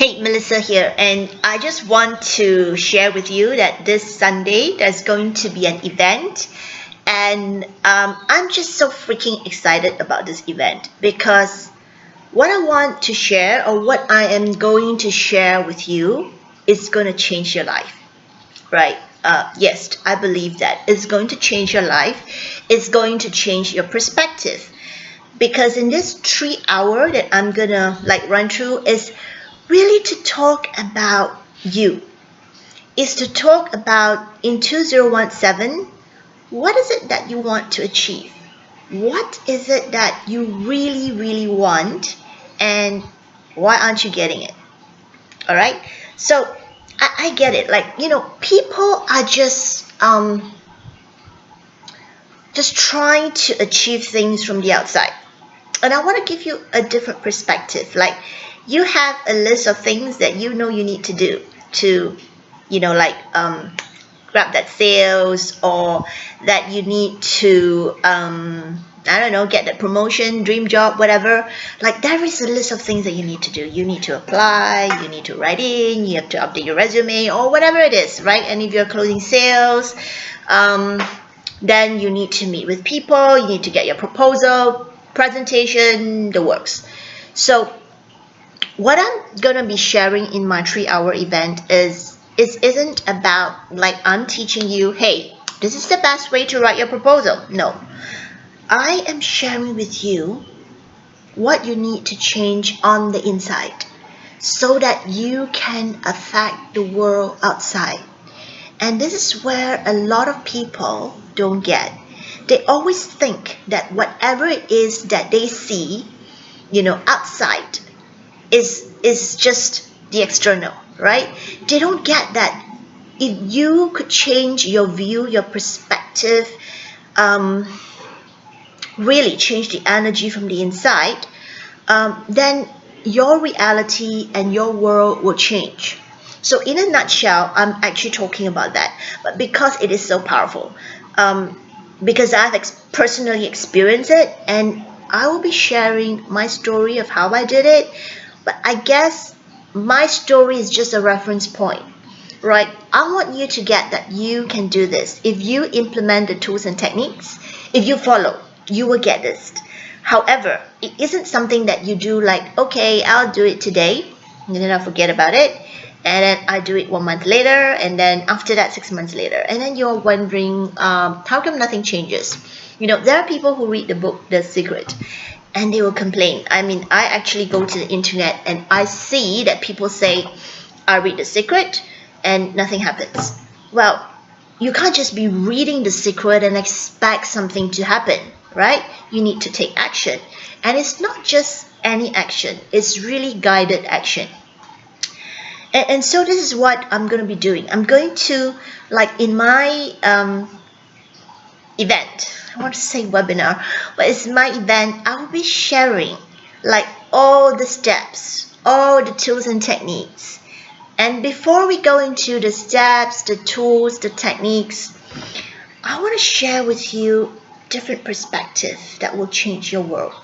Hey, Melissa here, and I just want to share with you that this Sunday there's going to be an event, and I'm just so freaking excited about this event because what I want to share or what I am going to share with you is going to change your life, right? Yes, I believe that it's going to change your life. It's going to change your perspective because in this 3 hour that I'm gonna run through is really to talk about you, is to talk about in 2017, what is it that you want to achieve? What is it that you really want, and why aren't you getting it? All right, so I get it. People are just trying to achieve things from the outside, and I want to give you a different perspective. You have a list of things that you need to do to grab that sales, or that you need to I don't know, get that promotion, dream job, whatever. There is a list of things that you need to do. You need to apply, you need to write in, you have to update your resume, or whatever it is, right? And if you're closing sales, then you need to meet with people, you need to get your proposal, presentation, the works. So what I'm going to be sharing in my 3 hour event isn't about I'm teaching you, hey, this is the best way to write your proposal. No, I am sharing with you what you need to change on the inside so that you can affect the world outside. And this is where a lot of people don't get. They always think that whatever it is that they see, outside is just the external, right? They don't get that if you could change your view, your perspective, really change the energy from the inside, then your reality and your world will change. So in a nutshell, I'm actually talking about that, but because it is so powerful, because I've personally experienced it, and I will be sharing my story of how I did it. But I guess my story is just a reference point, right? I want you to get that you can do this. If you implement the tools and techniques, if you follow, you will get this. However, it isn't something that you do okay, I'll do it today, and then I'll forget about it, and then I do it 1 month later, and then after that 6 months later, and then you're wondering how come nothing changes. There are people who read the book The Secret, and they will complain. I mean, I actually go to the internet and I see that people say, I read The Secret and nothing happens. Well, you can't just be reading The Secret and expect something to happen, right? You need to take action. And it's not just any action, it's really guided action. And so this is what I'm going to be doing. I'm going to, in my event, I want to say webinar, but it's my event, I will be sharing all the steps, all the tools and techniques. And before we go into the steps, the tools, the techniques, I want to share with you different perspective that will change your world,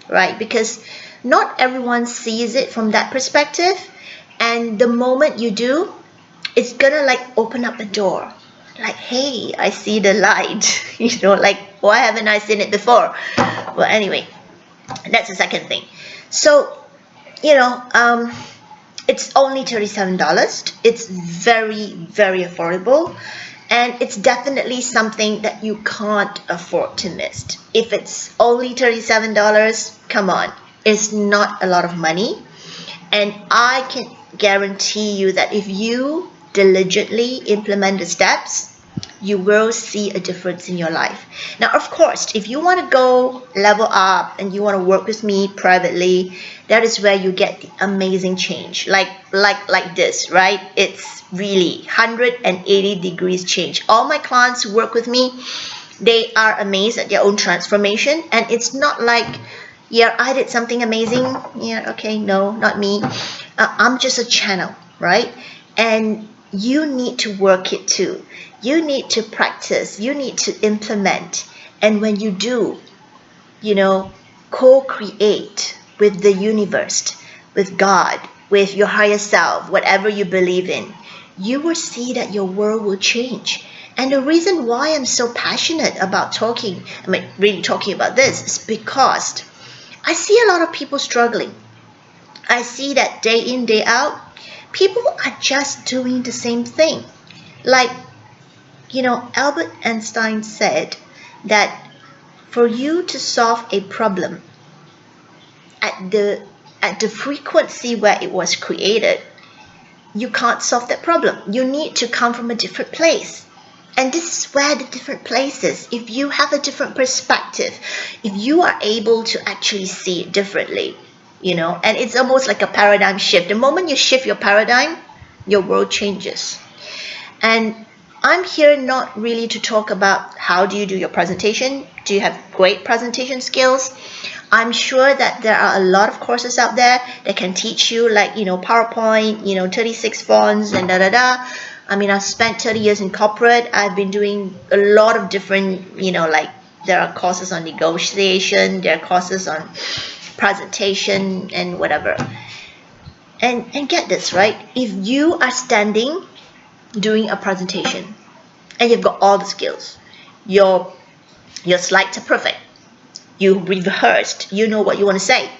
right? Because not everyone sees it from that perspective, and the moment you do, it's gonna open up a door. Hey, I see the light. Why haven't I seen it before? Well, anyway, that's the second thing. So, it's only $37. It's very affordable, and it's definitely something that you can't afford to miss. If it's only $37, come on, it's not a lot of money, and I can guarantee you that if you diligently implement the steps, you will see a difference in your life. Now, of course, if you want to go level up and you want to work with me privately, that is where you get the amazing change. Like this, right? It's really 180 degrees change. All my clients who work with me, they are amazed at their own transformation. And it's not yeah, I did something amazing. Yeah, okay, no, not me. I'm just a channel, right? And you need to work it too. You need to practice. You need to implement. And when you do, co-create with the universe, with God, with your higher self, whatever you believe in, you will see that your world will change. And the reason why I'm so passionate about really talking about this is because I see a lot of people struggling. I see that day in, day out, people are just doing the same thing. Like, Albert Einstein said that for you to solve a problem at the frequency where it was created, you can't solve that problem. You need to come from a different place. And this is where the different places, if you have a different perspective, if you are able to actually see it differently, and it's almost like a paradigm shift. The moment you shift your paradigm, your world changes. And I'm here not really to talk about how do you do your presentation. Do you have great presentation skills? I'm sure that there are a lot of courses out there that can teach you, like, PowerPoint, 36 fonts and da-da-da. I mean, I've spent 30 years in corporate. I've been doing a lot of different, like, there are courses on negotiation, there are courses on presentation and whatever. And get this, right? If you are standing doing a presentation and you've got all the skills, your slides are perfect, you rehearsed, you know what you want to say,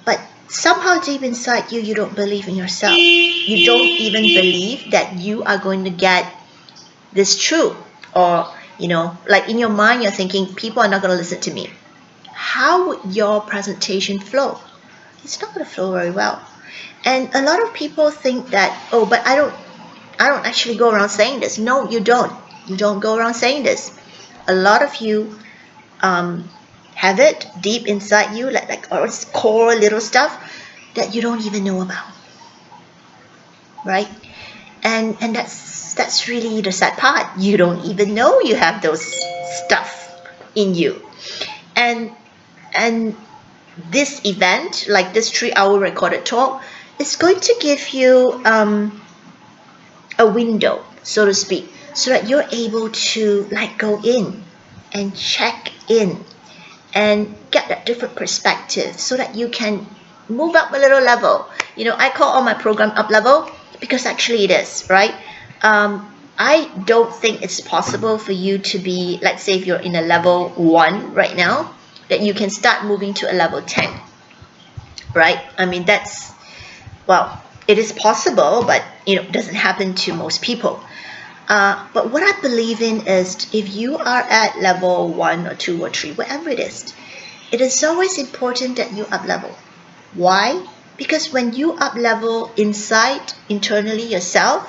but somehow deep inside you, you don't believe in yourself. You don't even believe that you are going to get this true. Or, like in your mind, you're thinking, people are not going to listen to me. How would your presentation flow? It's not going to flow very well. And a lot of people think that, oh, but I don't actually go around saying this. No, you don't. You don't go around saying this. A lot of you have it deep inside you, like all this core little stuff that you don't even know about, right? And that's really the sad part. You don't even know you have those stuff in you. And this event, like this 3-hour recorded talk, is going to give you a window, so to speak, so that you're able to go in and check in and get that different perspective so that you can move up a little level. I call all my program up level because actually it is, right? I don't think it's possible for you to be, let's say if you're in a level 1 right now, that you can start moving to a level 10, right? I mean, it is possible, but it doesn't happen to most people. But what I believe in is if you are at level 1 or 2 or 3, whatever it is always important that you up level. Why? Because when you up level internally yourself,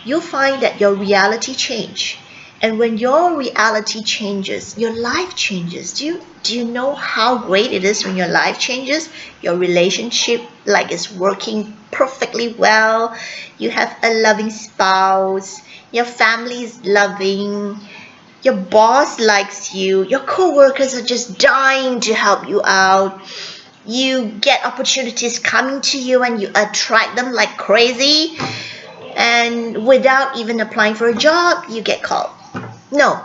you'll find that your reality change. And when your reality changes, your life changes. Do you know how great it is when your life changes? Your relationship is working perfectly well. You have a loving spouse. Your family is loving. Your boss likes you. Your co-workers are just dying to help you out. You get opportunities coming to you and you attract them like crazy. And without even applying for a job, you get called. No.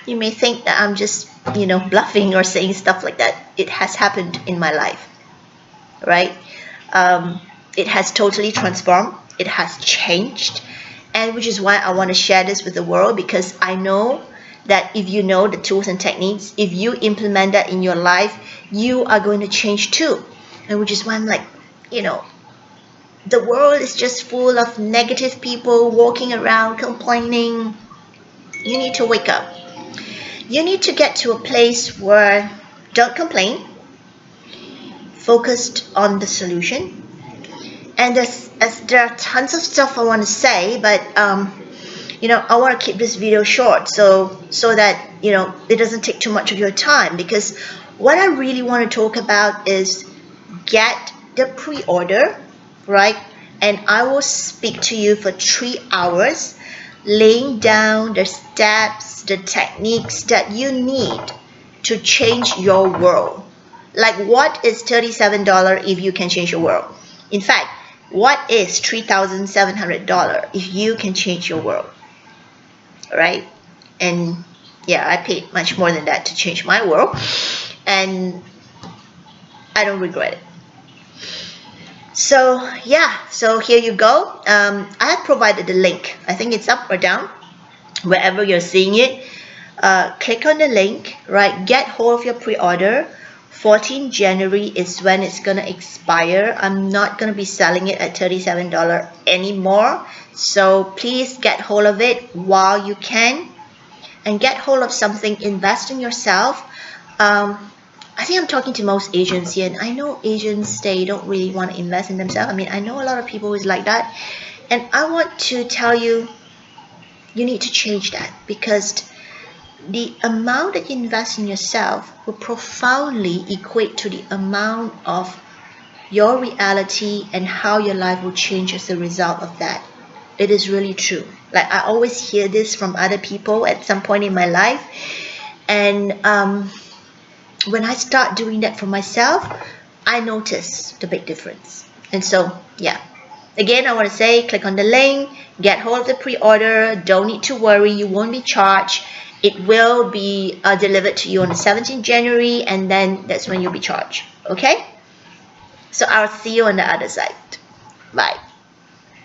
You may think that I'm just, bluffing or saying stuff like that. It has happened in my life, right? It has totally transformed. It has changed. And which is why I want to share this with the world, because I know that if you know the tools and techniques, if you implement that in your life, you are going to change too. And which is why I'm like, the world is just full of negative people walking around complaining. You need to wake up. You need to get to a place where don't complain, focused on the solution. And there are tons of stuff I want to say, but I want to keep this video short so that it doesn't take too much of your time, because what I really want to talk about is get the pre-order, right? And I will speak to you for 3 hours, laying down the steps, the techniques that you need to change your world. Like, what is $37 if you can change your world? In fact, what is $3,700 if you can change your world? Right? And yeah, I paid much more than that to change my world, and I don't regret it. So yeah, so here you go. I have provided the link. I think it's up or down, wherever you're seeing it. Click on the link, right? Get hold of your pre-order. 14 January is when it's gonna expire. I'm not gonna be selling it at $37 anymore. So please get hold of it while you can, and get hold of something. Invest in yourself. I think I'm talking to most Asians here, and I know Asians, they don't really want to invest in themselves. I mean, I know a lot of people who's like that, and I want to tell you, you need to change that, because the amount that you invest in yourself will profoundly equate to the amount of your reality and how your life will change as a result of that. It is really true. Like, I always hear this from other people at some point in my life, and when I start doing that for myself, I notice the big difference. And so yeah, again, I want to say, click on the link, get hold of the pre-order. Don't need to worry, you won't be charged. It will be delivered to you on the 17th January, and then that's when you'll be charged. Okay, so I'll see you on the other side. Bye.